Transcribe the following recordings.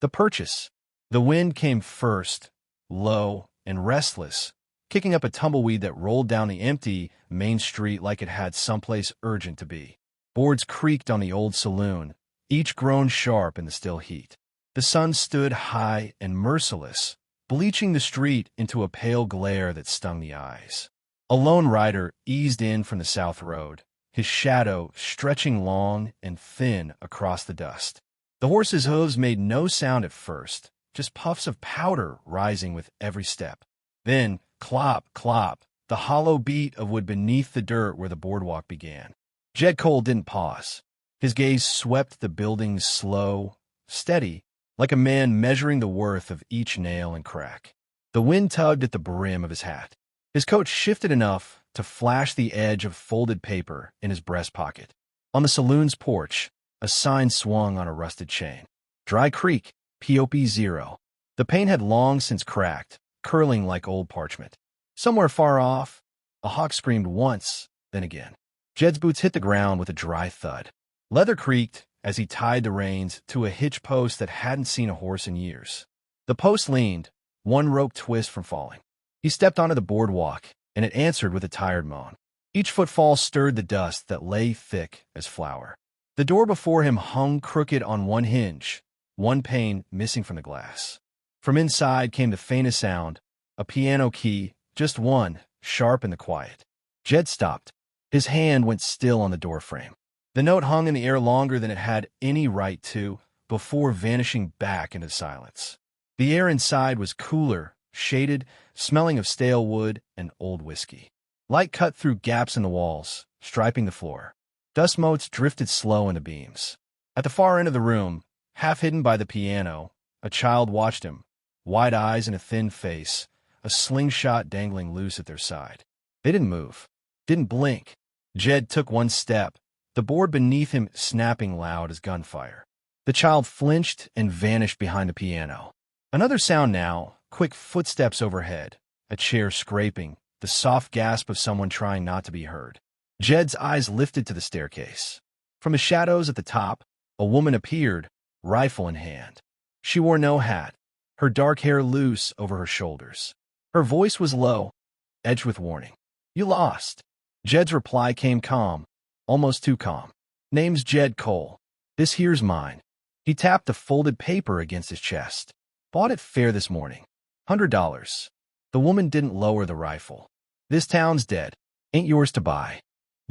The purchase. The wind came first, low and restless, kicking up a tumbleweed that rolled down the empty main street like it had someplace urgent to be. Boards creaked on the old saloon, each grown sharp in the still heat. The sun stood high and merciless, bleaching the street into a pale glare that stung the eyes. A lone rider eased in from the south road, his shadow stretching long and thin across the dust. The horse's hooves made no sound at first, just puffs of powder rising with every step. Then, clop, clop, the hollow beat of wood beneath the dirt where the boardwalk began. Jed Cole didn't pause. His gaze swept the buildings slow, steady, like a man measuring the worth of each nail and crack. The wind tugged at the brim of his hat. His coat shifted enough to flash the edge of folded paper in his breast pocket. On the saloon's porch, a sign swung on a rusted chain. Dry Creek, POP 0. The paint had long since cracked, curling like old parchment. Somewhere far off, a hawk screamed once, then again. Jed's boots hit the ground with a dry thud. Leather creaked as he tied the reins to a hitch post that hadn't seen a horse in years. The post leaned, one rope twist from falling. He stepped onto the boardwalk, and it answered with a tired moan. Each footfall stirred the dust that lay thick as flour. The door before him hung crooked on one hinge, one pane missing from the glass. From inside came the faintest sound, a piano key, just one, sharp in the quiet. Jed stopped. His hand went still on the doorframe. The note hung in the air longer than it had any right to, before vanishing back into silence. The air inside was cooler, shaded, smelling of stale wood and old whiskey. Light cut through gaps in the walls, striping the floor. Dust motes drifted slow into beams. At the far end of the room, half hidden by the piano, a child watched him, wide eyes and a thin face, a slingshot dangling loose at their side. They didn't move, didn't blink. Jed took one step, the board beneath him snapping loud as gunfire. The child flinched and vanished behind the piano. Another sound now, quick footsteps overhead, a chair scraping, the soft gasp of someone trying not to be heard. Jed's eyes lifted to the staircase. From the shadows at the top, a woman appeared, rifle in hand. She wore no hat, her dark hair loose over her shoulders. Her voice was low, edged with warning. "You lost." Jed's reply came calm, almost too calm. "Name's Jed Cole. This here's mine." He tapped the folded paper against his chest. "Bought it fair this morning. $100. The woman didn't lower the rifle. "This town's dead. Ain't yours to buy."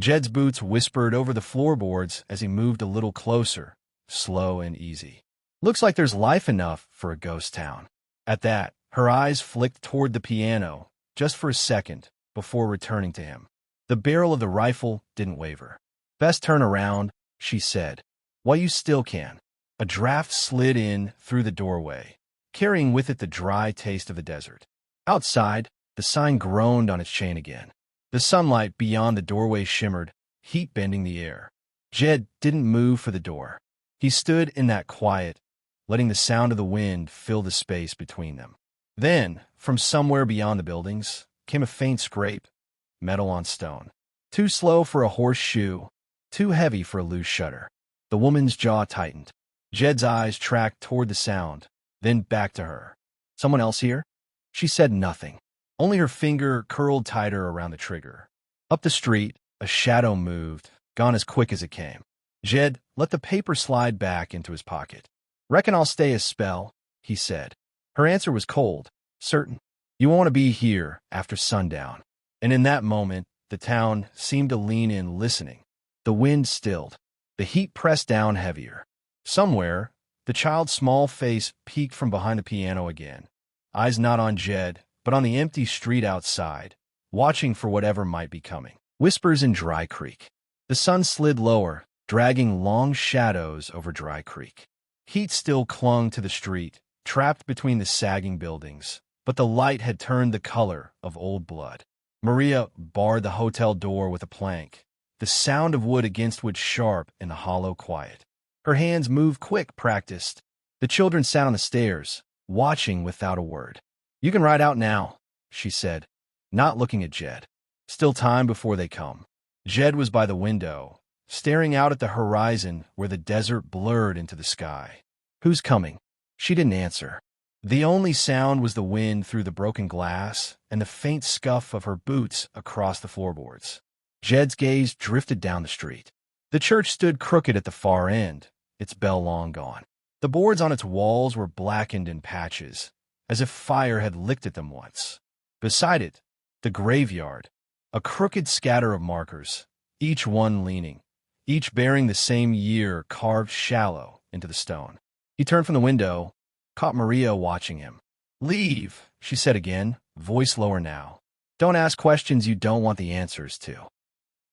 Jed's boots whispered over the floorboards as he moved a little closer, slow and easy. "Looks like there's life enough for a ghost town." At that, her eyes flicked toward the piano, just for a second, before returning to him. The barrel of the rifle didn't waver. "Best turn around," she said, "while you still can." A draft slid in through the doorway, carrying with it the dry taste of the desert. Outside, the sign groaned on its chain again. The sunlight beyond the doorway shimmered, heat bending the air. Jed didn't move for the door. He stood in that quiet, letting the sound of the wind fill the space between them. Then, from somewhere beyond the buildings, came a faint scrape, metal on stone. Too slow for a horseshoe, too heavy for a loose shutter. The woman's jaw tightened. Jed's eyes tracked toward the sound, then back to her. "Someone else here?" She said nothing. Only her finger curled tighter around the trigger. Up the street, a shadow moved, gone as quick as it came. Jed let the paper slide back into his pocket. "Reckon I'll stay a spell," he said. Her answer was cold, certain. "You want to be here after sundown." And in that moment, the town seemed to lean in, listening. The wind stilled. The heat pressed down heavier. Somewhere, the child's small face peeked from behind the piano again, eyes not on Jed, but on the empty street outside, watching for whatever might be coming. Whispers in Dry Creek. The sun slid lower, dragging long shadows over Dry Creek. Heat still clung to the street, trapped between the sagging buildings, but the light had turned the color of old blood. Maria barred the hotel door with a plank, the sound of wood against wood sharp in the hollow quiet. Her hands moved quick, practiced. The children sat on the stairs, watching without a word. "You can ride out now," she said, not looking at Jed. "Still time before they come." Jed was by the window, staring out at the horizon where the desert blurred into the sky. "Who's coming?" She didn't answer. The only sound was the wind through the broken glass and the faint scuff of her boots across the floorboards. Jed's gaze drifted down the street. The church stood crooked at the far end, its bell long gone. The boards on its walls were blackened in patches, as if fire had licked at them once. Beside it, the graveyard, a crooked scatter of markers, each one leaning, each bearing the same year carved shallow into the stone. He turned from the window, caught Maria watching him. "Leave," she said again, voice lower now. "Don't ask questions you don't want the answers to."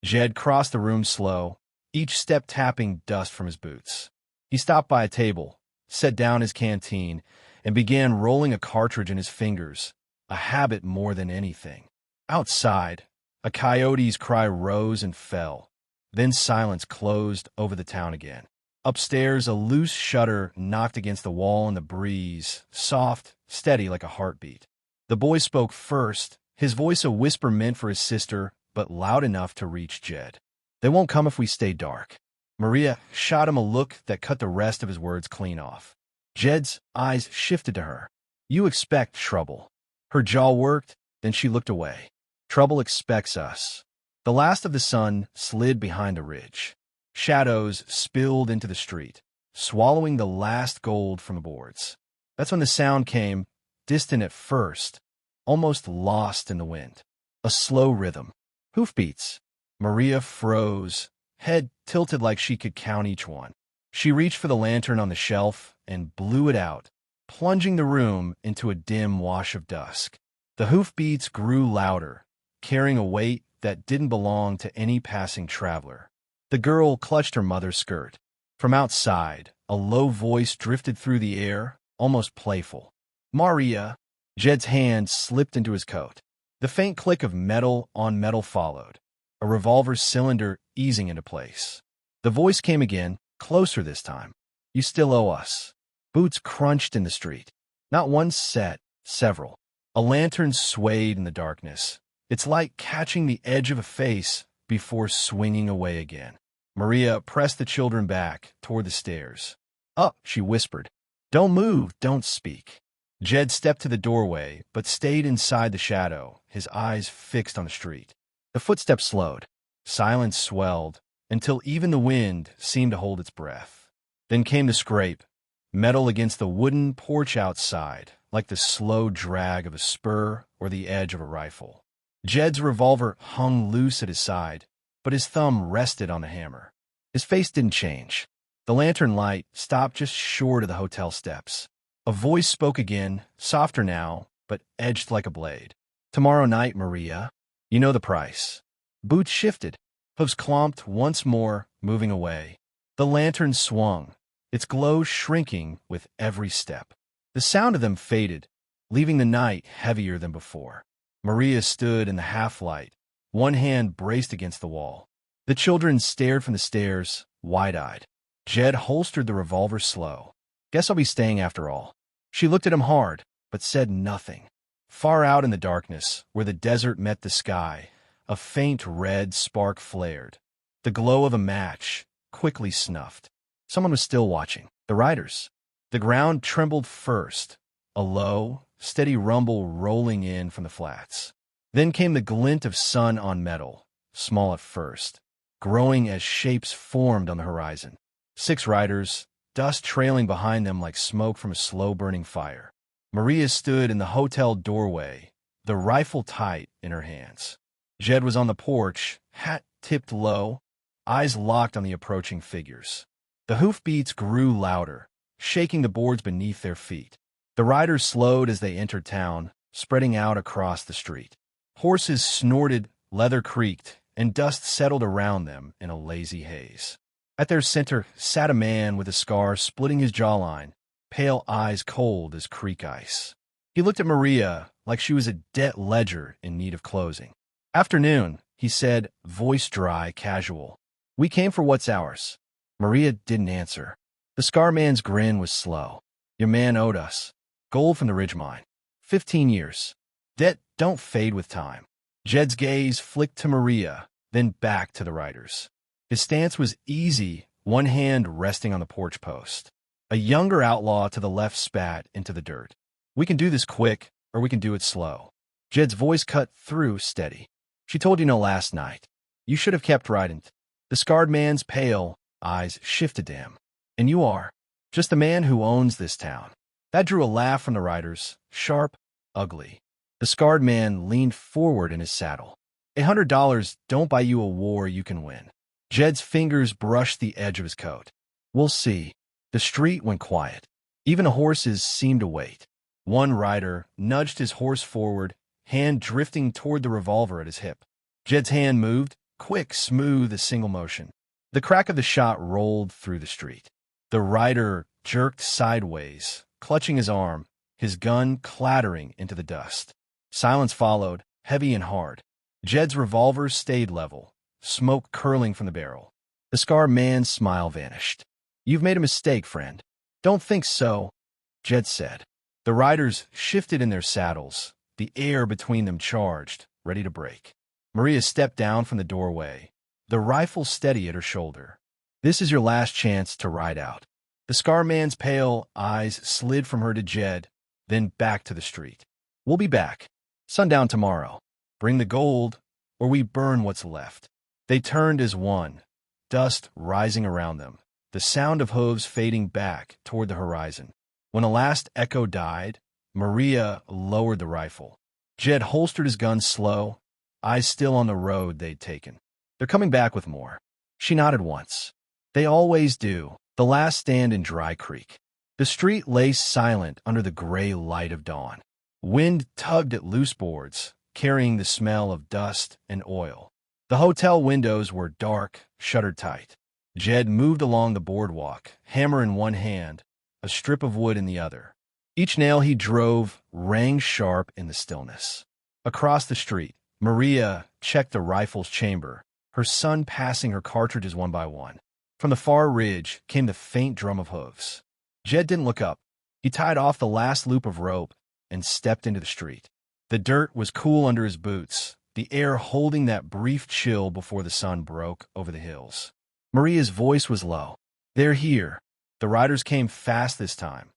Jed crossed the room slow, each step tapping dust from his boots. He stopped by a table, set down his canteen, and began rolling a cartridge in his fingers, a habit more than anything. Outside, a coyote's cry rose and fell. Then silence closed over the town again. Upstairs, a loose shutter knocked against the wall in the breeze, soft, steady like a heartbeat. The boy spoke first, his voice a whisper meant for his sister, but loud enough to reach Jed. "They won't come if we stay dark." Maria shot him a look that cut the rest of his words clean off. Jed's eyes shifted to her. "You expect trouble." Her jaw worked, then she looked away. "Trouble expects us." The last of the sun slid behind a ridge. Shadows spilled into the street, swallowing the last gold from the boards. That's when the sound came, distant at first, almost lost in the wind. A slow rhythm. Hoofbeats. Maria froze, head tilted like she could count each one. She reached for the lantern on the shelf and blew it out, plunging the room into a dim wash of dusk. The hoofbeats grew louder, carrying a weight that didn't belong to any passing traveler. The girl clutched her mother's skirt. From outside, a low voice drifted through the air, almost playful. "Maria!" Jed's hand slipped into his coat. The faint click of metal on metal followed, a revolver cylinder easing into place. The voice came again, closer this time. "You still owe us." Boots crunched in the street. Not one set, several. A lantern swayed in the darkness, its light catching the edge of a face before swinging away again. Maria pressed the children back toward the stairs. "Up," she whispered. "Don't move, don't speak." Jed stepped to the doorway, but stayed inside the shadow, his eyes fixed on the street. The footsteps slowed. Silence swelled, until even the wind seemed to hold its breath. Then came the scrape, metal against the wooden porch outside, like the slow drag of a spur or the edge of a rifle. Jed's revolver hung loose at his side, but his thumb rested on the hammer. His face didn't change. The lantern light stopped just short of the hotel steps. A voice spoke again, softer now, but edged like a blade. "Tomorrow night, Maria. You know the price." Boots shifted. Hooves clomped once more, moving away. The lantern swung, its glow shrinking with every step. The sound of them faded, leaving the night heavier than before. Maria stood in the half-light, one hand braced against the wall. The children stared from the stairs, wide-eyed. Jed holstered the revolver slow. "Guess I'll be staying after all." She looked at him hard, but said nothing. Far out in the darkness, where the desert met the sky, a faint red spark flared. The glow of a match, quickly snuffed. Someone was still watching. The riders. The ground trembled first, a low, steady rumble rolling in from the flats. Then came the glint of sun on metal, small at first, growing as shapes formed on the horizon. 6 riders, dust trailing behind them like smoke from a slow-burning fire. Maria stood in the hotel doorway, the rifle tight in her hands. Jed was on the porch, hat tipped low, eyes locked on the approaching figures. The hoofbeats grew louder, shaking the boards beneath their feet. The riders slowed as they entered town, spreading out across the street. Horses snorted, leather creaked, and dust settled around them in a lazy haze. At their center sat a man with a scar splitting his jawline, pale eyes cold as creek ice. He looked at Maria like she was a debt ledger in need of closing. "Afternoon," he said, voice dry, casual. "We came for what's ours." Maria didn't answer. The scar man's grin was slow. "Your man owed us. Gold from the ridge mine. 15 years. Debt don't fade with time." Jed's gaze flicked to Maria, then back to the riders. His stance was easy, one hand resting on the porch post. A younger outlaw to the left spat into the dirt. We can do this quick, or we can do it slow. Jed's voice cut through steady. She told you no last night. You should have kept riding. The scarred man's pale eyes shifted to him. And you are just the man who owns this town. That drew a laugh from the riders, sharp, ugly. The scarred man leaned forward in his saddle. $100 don't buy you a war you can win. Jed's fingers brushed the edge of his coat. We'll see. The street went quiet. Even the horses seemed to wait. One rider nudged his horse forward, hand drifting toward the revolver at his hip. Jed's hand moved, quick, smooth, a single motion. The crack of the shot rolled through the street. The rider jerked sideways, clutching his arm, his gun clattering into the dust. Silence followed, heavy and hard. Jed's revolver stayed level, smoke curling from the barrel. The scarred man's smile vanished. You've made a mistake, friend. Don't think so, Jed said. The riders shifted in their saddles, the air between them charged, ready to break. Maria stepped down from the doorway, the rifle steady at her shoulder. This is your last chance to ride out. The scar man's pale eyes slid from her to Jed, then back to the street. We'll be back. Sundown tomorrow. Bring the gold, or we burn what's left. They turned as one, dust rising around them, the sound of hooves fading back toward the horizon. When the last echo died, Maria lowered the rifle. Jed holstered his gun slow, eyes still on the road they'd taken. They're coming back with more. She nodded once. They always do. The last stand in Dry Creek. The street lay silent under the gray light of dawn. Wind tugged at loose boards, carrying the smell of dust and oil. The hotel windows were dark, shuttered tight. Jed moved along the boardwalk, hammer in one hand, a strip of wood in the other. Each nail he drove rang sharp in the stillness. Across the street, Maria checked the rifle's chamber, her son passing her cartridges one by one. From the far ridge came the faint drum of hooves. Jed didn't look up. He tied off the last loop of rope and stepped into the street. The dirt was cool under his boots, the air holding that brief chill before the sun broke over the hills. Maria's voice was low. They're here. The riders came fast this time.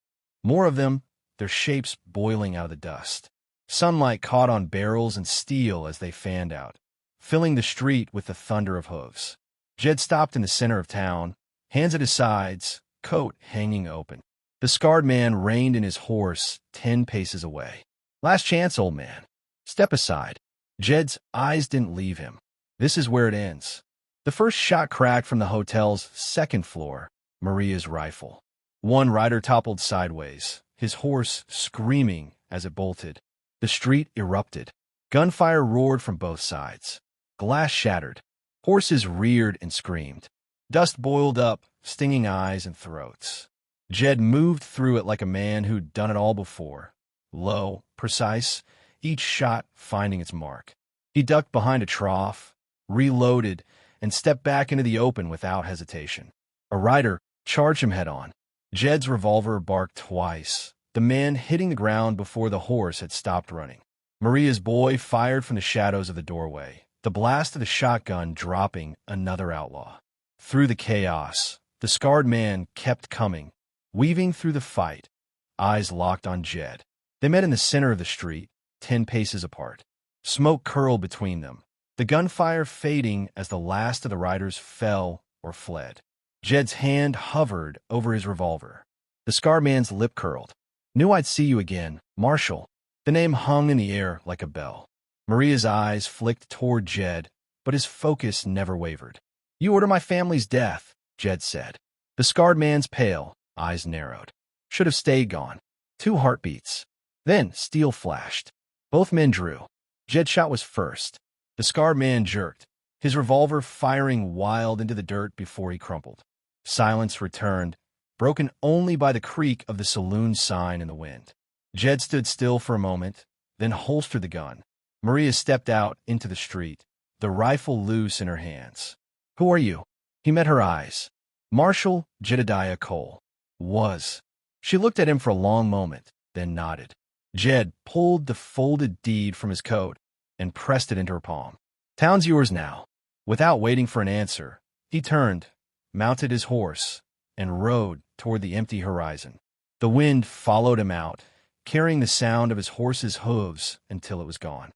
More of them, their shapes boiling out of the dust. Sunlight caught on barrels and steel as they fanned out, filling the street with the thunder of hooves. Jed stopped in the center of town, hands at his sides, coat hanging open. The scarred man reined in his horse 10 paces away. Last chance, old man. Step aside. Jed's eyes didn't leave him. This is where it ends. The first shot cracked from the hotel's second floor, Maria's rifle. One rider toppled sideways, his horse screaming as it bolted. The street erupted. Gunfire roared from both sides. Glass shattered. Horses reared and screamed. Dust boiled up, stinging eyes and throats. Jed moved through it like a man who'd done it all before. Low, precise, each shot finding its mark. He ducked behind a trough, reloaded, and stepped back into the open without hesitation. A rider charged him head-on. Jed's revolver barked twice, the man hitting the ground before the horse had stopped running. Maria's boy fired from the shadows of the doorway, the blast of the shotgun dropping another outlaw. Through the chaos, the scarred man kept coming, weaving through the fight, eyes locked on Jed. They met in the center of the street, 10 paces apart. Smoke curled between them, the gunfire fading as the last of the riders fell or fled. Jed's hand hovered over his revolver. The scarred man's lip curled. Knew I'd see you again, Marshall. The name hung in the air like a bell. Maria's eyes flicked toward Jed, but his focus never wavered. You order my family's death, Jed said. The scarred man's pale eyes narrowed. Should have stayed gone. 2 heartbeats. Then steel flashed. Both men drew. Jed's shot was first. The scarred man jerked, his revolver firing wild into the dirt before he crumpled. Silence returned, broken only by the creak of the saloon sign in the wind. Jed stood still for a moment, then holstered the gun. Maria stepped out into the street, the rifle loose in her hands. Who are you? He met her eyes. Marshall Jedediah Cole. Was. She looked at him for a long moment, then nodded. Jed pulled the folded deed from his coat and pressed it into her palm. Town's yours now. Without waiting for an answer, he turned, mounted his horse, and rode toward the empty horizon. The wind followed him out, carrying the sound of his horse's hooves until it was gone.